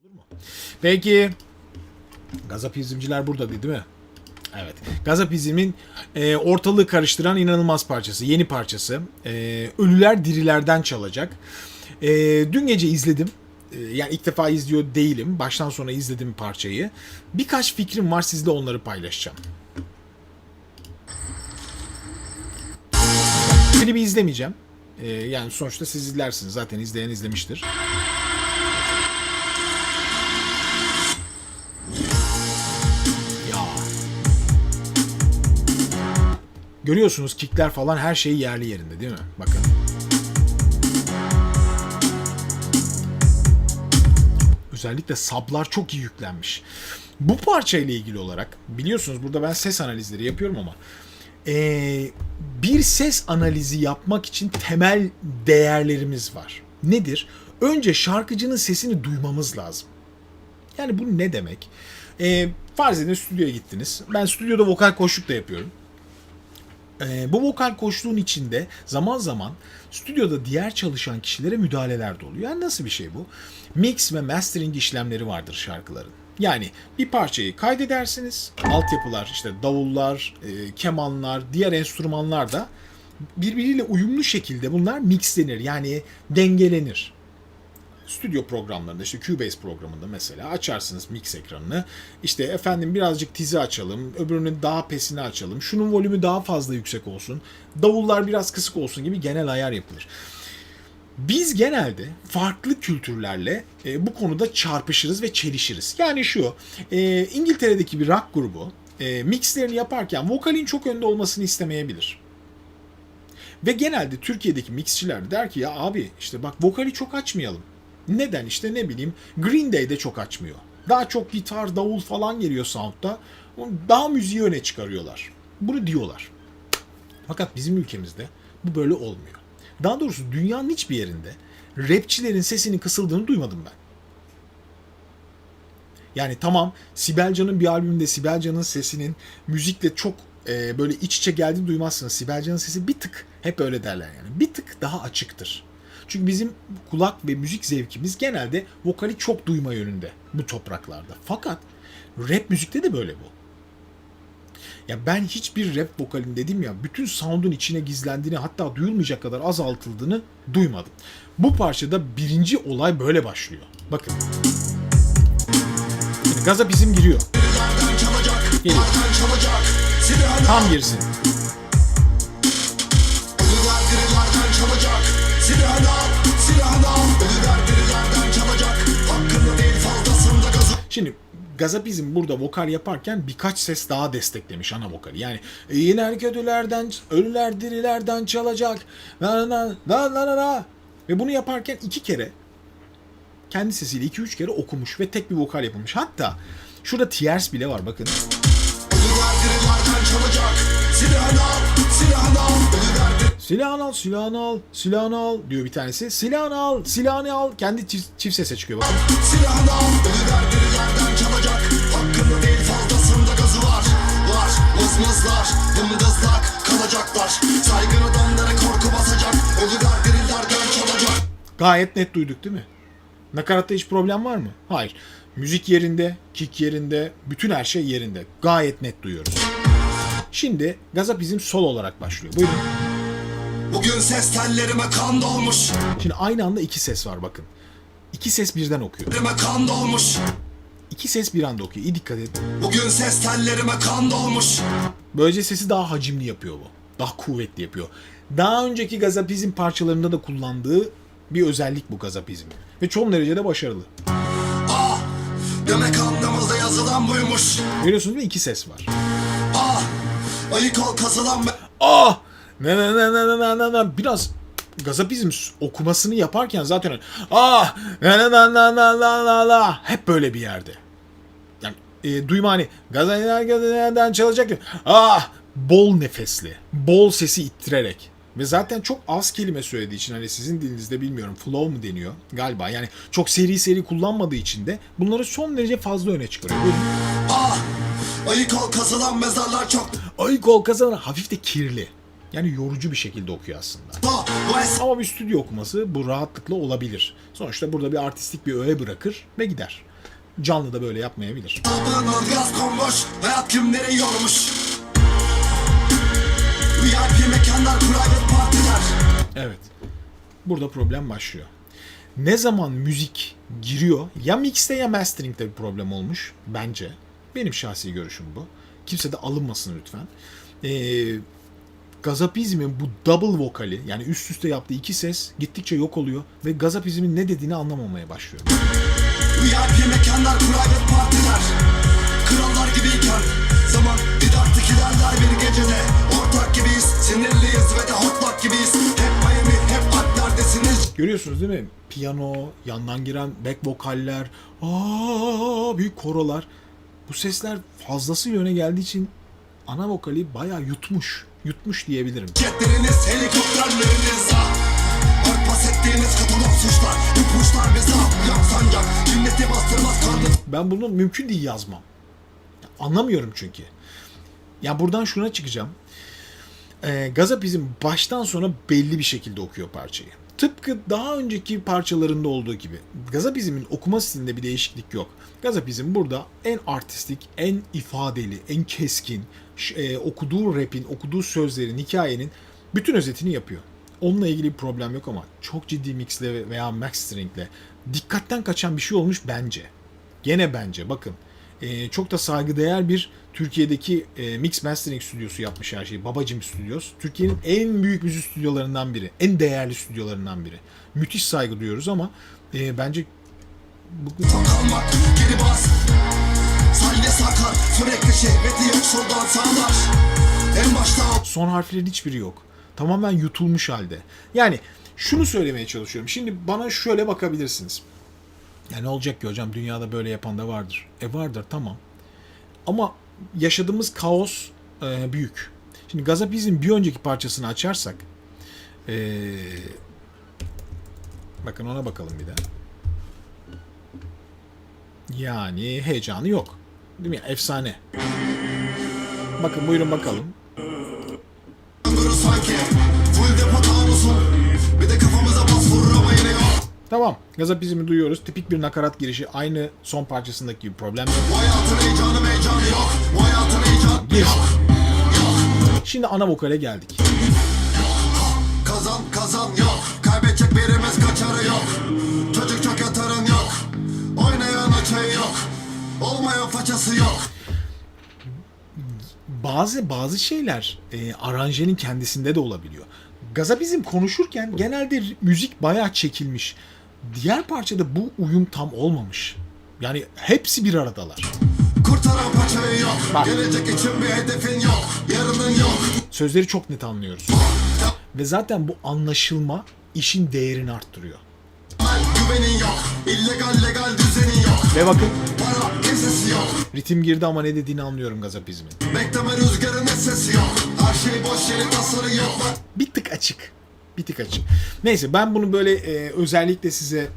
Olur mu? Peki Gazapizmciler burada değil mi? Evet. Gazapizmin ortalığı karıştıran inanılmaz parçası. Yeni parçası. Ölüler Dirilerden çalacak. Dün gece izledim. Yani ilk defa izliyor değilim. Baştan sona izledim parçayı. Birkaç fikrim var, sizle onları paylaşacağım. Klibi izlemeyeceğim. Yani sonuçta siz izlersiniz. Zaten izleyen izlemiştir. Görüyorsunuz, kickler falan her şey yerli yerinde değil mi? Bakın. Özellikle sablar çok iyi yüklenmiş. Bu parçayla ilgili olarak biliyorsunuz burada ben ses analizleri yapıyorum ama bir ses analizi yapmak için temel değerlerimiz var. Nedir? Önce şarkıcının sesini duymamız lazım. Yani bu ne demek? Farz edin stüdyoya gittiniz. Ben stüdyoda vokal koçluk da yapıyorum. Bu vokal koçluğun içinde zaman zaman stüdyoda diğer çalışan kişilere müdahaleler de oluyor. Yani nasıl bir şey bu? Mix ve mastering işlemleri vardır şarkıların. Yani bir parçayı kaydedersiniz. Altyapılar, işte davullar, kemanlar, diğer enstrümanlar da birbiriyle uyumlu şekilde bunlar mixlenir. Yani dengelenir. Stüdyo programlarında, işte Cubase programında mesela açarsınız mix ekranını. İşte efendim birazcık tizi açalım, öbürünün daha pesini açalım, şunun volümü daha fazla yüksek olsun, davullar biraz kısık olsun gibi genel ayar yapılır. Biz genelde farklı kültürlerle bu konuda çarpışırız ve çelişiriz. Yani şu, İngiltere'deki bir rock grubu mixlerini yaparken vokalin çok önde olmasını istemeyebilir. Ve genelde Türkiye'deki mixçiler der ki ya abi işte bak vokali çok açmayalım. Neden? İşte ne bileyim Green Day'de çok açmıyor. Daha çok gitar, davul falan geliyor sound'da. Daha müziği öne çıkarıyorlar. Bunu diyorlar. Fakat bizim ülkemizde bu böyle olmuyor. Daha doğrusu dünyanın hiçbir yerinde rapçilerin sesinin kısıldığını duymadım ben. Yani tamam, Sibel Can'ın bir albümünde Sibel Can'ın sesinin müzikle çok böyle iç içe geldiğini duymazsınız. Sibel Can'ın sesi bir tık, hep öyle derler yani, bir tık daha açıktır. Çünkü bizim kulak ve müzik zevkimiz genelde vokali çok duyma yönünde bu topraklarda. Fakat rap müzikte de böyle bu. Ya ben hiçbir rap vokalin dedim ya bütün sound'un içine gizlendiğini, hatta duyulmayacak kadar azaltıldığını duymadım. Bu parçada birinci olay böyle başlıyor. Bakın. Şimdi gaza bizim giriyor. Geliyor. Tam girsin. Şimdi Gazapizm burada vokal yaparken birkaç ses daha desteklemiş ana vokali. Yani yine kötülerden, ölüler dirilerden çalacak. La la la la la. Ve bunu yaparken iki kere kendi sesiyle 2-3 kere okumuş ve tek bir vokal yapılmış. Hatta şurada tierce bile var bakın. Silahını al, silahını al, silahını al diyor bir tanesi. Silahını al, silahını al. Kendi çift sese çıkıyor bakın. Silahını al, ölüler dirilerden çalacak. Hakkında değil fazlasında gazı var. Var, mızmızlar, dımdızlak kalacaklar. Saygın adamlara korku basacak. Ölüler dirilerden çalacak. Gayet net duyduk değil mi? Nakaratta hiç problem var mı? Hayır. Müzik yerinde, kick yerinde, bütün her şey yerinde. Gayet net duyuyoruz. Şimdi Gazapizm sol olarak başlıyor. Buyurun. Bugün ses tellerime kan dolmuş. Şimdi aynı anda iki ses var bakın. İki ses birden okuyor. Kan dolmuş. İki ses bir anda okuyor. İyi dikkat edin. Bugün ses tellerime kan dolmuş. Böylece sesi daha hacimli yapıyor bu. Daha kuvvetli yapıyor. Daha önceki Gazapizm parçalarında da kullandığı bir özellik bu Gazapizm. Ve çok derecede başarılı. Ah, demek anlamızda yazılan buymuş. Görüyorsunuz değil mi? İki ses var. Ah, ayık ol kasılan be. Ah! Ne. Biraz Gazapizm okumasını yaparken zaten la hep böyle bir yerde. Yani duyma hani Gazapizm'den çalacak gibi. Bol nefesli, bol sesi ittirerek ve zaten çok az kelime söylediği için hani sizin dilinizde bilmiyorum flow mu deniyor galiba. Yani çok seri kullanmadığı için de bunları son derece fazla öne çıkarıyor. Ayık ol kasılan mezarlar çok. Ayık ol kasılan hafif de kirli. Yani yorucu bir şekilde okuyor aslında. Ama bir stüdyo okuması bu rahatlıkla olabilir. Sonuçta burada bir artistik bir öğe bırakır ve gider. Canlı da böyle yapmayabilir. Yaz konmuş, hayat kimleri yormuş. VIP mekanlar, private partiler. Evet. Burada problem başlıyor. Ne zaman müzik giriyor, ya mixte ya mastering'de bir problem olmuş bence. Benim şahsi görüşüm bu. Kimse de alınmasın lütfen. Gazapizm'in bu double vokali, yani üst üste yaptığı iki ses gittikçe yok oluyor ve Gazapizm'in ne dediğini anlamamaya başlıyor. VIP mekanlar, private partiler. Krallar gibiyken zaman didaktik ilerler bir gecede. Ortak gibiyiz, sinirliyiz ve de hortlak gibiyiz. Hep Miami, hep Alpler'desiniz. Görüyorsunuz değil mi? Piyano, yandan giren back vokaller, büyük korolar. Bu sesler fazlasıyla öne geldiği için ana vokali bayağı yutmuş. Yutmuş diyebilirim. Jetleriniz, helikopterleriniz. Örtbas ettiğiniz katalog suçlar. Ipuçlar bize yok sancak. Cinneti bastırmaz karnı. Ben bunu mümkün değil yazmam. Anlamıyorum çünkü. Ya buradan şuna çıkacağım. Gazapizm baştan sona belli bir şekilde okuyor parçayı. Tıpkı daha önceki parçalarında olduğu gibi. Gazapizm'in okuma stilinde bir değişiklik yok. Gazapizm burada en artistik, en ifadeli, en keskin, okuduğu rap'in, okuduğu sözlerin, hikayenin bütün özetini yapıyor. Onunla ilgili bir problem yok ama çok ciddi mixle veya mastering'le dikkatten kaçan bir şey olmuş bence. Gene bence bakın. Çok da saygıdeğer bir Türkiye'deki mix mastering stüdyosu yapmış her şeyi. Babacım Stüdyos. Türkiye'nin en büyük müzik stüdyolarından biri. En değerli stüdyolarından biri. Müthiş saygı duyuyoruz ama bence Kalmak, geri bas. Salya sakar, sürekli şehveti yok soldan sağlar. En başta son harflerin hiçbiri yok. Tamamen yutulmuş halde. Yani şunu söylemeye çalışıyorum. Şimdi bana şöyle bakabilirsiniz. Ya ne olacak ki hocam, dünyada böyle yapan da vardır. Vardır, tamam. Ama yaşadığımız kaos büyük. Şimdi Gazapizm'in bir önceki parçasını açarsak bakın ona bakalım bir daha. Yani heyecanı yok. Değil mi? Efsane. Bakın buyurun bakalım. sanki full depo taarruzu. Bir de kafamıza bas vurur ama yine yok. Tamam. Gazapizm'i duyuyoruz. Tipik bir nakarat girişi. Aynı son parçasındaki gibi problem yok. Bu hayatın heyecanı yok. Bu hayatın heyecanı Gir. yok. Şimdi ana vokale geldik. Kazan kazan yok. Kaybedecek birimiz kaçarı yok. Çocuk çok yatarın yok. Oynayan açayı yok. Olmayan façası yok. Bazı şeyler aranjenin kendisinde de olabiliyor. Gazapizm konuşurken genelde müzik bayağı çekilmiş. Diğer parçada bu uyum tam olmamış. Yani hepsi bir aradalar. Kurtaran paçayı yok. Bak. Gelecek için bir hedefin yok. Yarının yok. Sözleri çok net anlıyoruz. Ve zaten bu anlaşılma işin değerini arttırıyor. Güvenin yok. İllegal legal düzenin yok. Ve bakın Para kesesi yok. ritim girdi ama ne dediğini anlıyorum Gazapizm'in. Bekleme rüzgarın sesi yok. Her şey boş yeri tasarı yok. Bir tık açık. Bir tık açık. Neyse ben bunu böyle özellikle size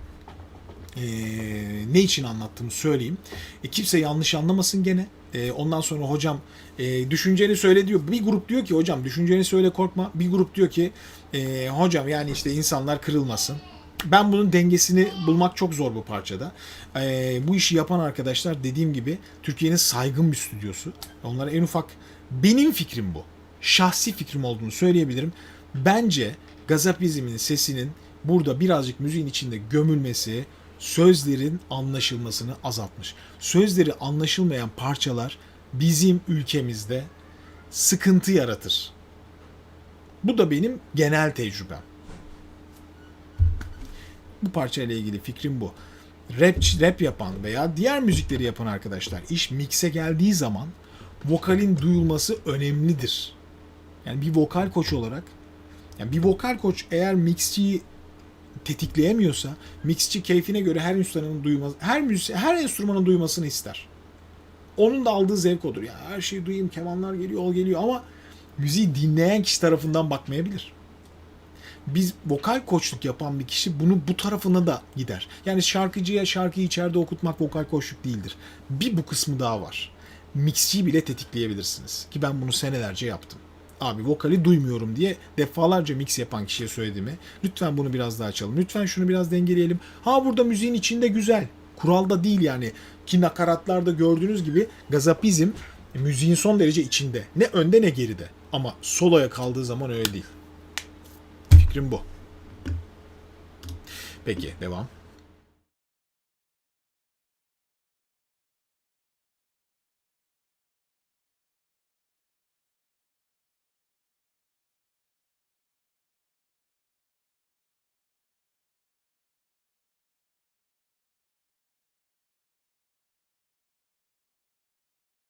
ne için anlattığımı söyleyeyim. Kimse yanlış anlamasın gene. Ondan sonra hocam düşünceni söyle diyor. Bir grup diyor ki hocam düşünceni söyle korkma. Bir grup diyor ki hocam yani işte insanlar kırılmasın. Ben bunun dengesini bulmak çok zor bu parçada. Bu işi yapan arkadaşlar dediğim gibi Türkiye'nin saygın bir stüdyosu. Onlara en ufak benim fikrim bu. Şahsi fikrim olduğunu söyleyebilirim. Bence Gazapizm'in sesinin burada birazcık müziğin içinde gömülmesi sözlerin anlaşılmasını azaltmış. Sözleri anlaşılmayan parçalar bizim ülkemizde sıkıntı yaratır. Bu da benim genel tecrübem. Bu parçayla ilgili fikrim bu. Rap yapan veya diğer müzikleri yapan arkadaşlar iş mix'e geldiği zaman vokalin duyulması önemlidir. Yani bir vokal koç olarak, yani bir vokal koç eğer mixçiyi tetikleyemiyorsa, mixçi keyfine göre her enstrümanın duyması, her enstrümanın duymasını ister. Onun da aldığı zevk odur. Ya her şeyi duyayım, kemanlar geliyor, o geliyor ama müziği dinleyen kişi tarafından bakmayabilir. Biz vokal koçluk yapan bir kişi bunu bu tarafına da gider. Yani şarkıcıya şarkıyı içeride okutmak vokal koçluk değildir. Bir bu kısmı daha var. Mixçiyi bile tetikleyebilirsiniz. Ki ben bunu senelerce yaptım. Abi vokali duymuyorum diye defalarca mix yapan kişiye söylediğimi. Lütfen bunu biraz daha açalım. Lütfen şunu biraz dengeleyelim. Ha burada müziğin içinde güzel. kuralda değil yani. Ki nakaratlarda gördüğünüz gibi gazapizm müziğin son derece içinde. Ne önde ne geride. Ama soloya kaldığı zaman öyle değil. Fikrim bu. Peki devam.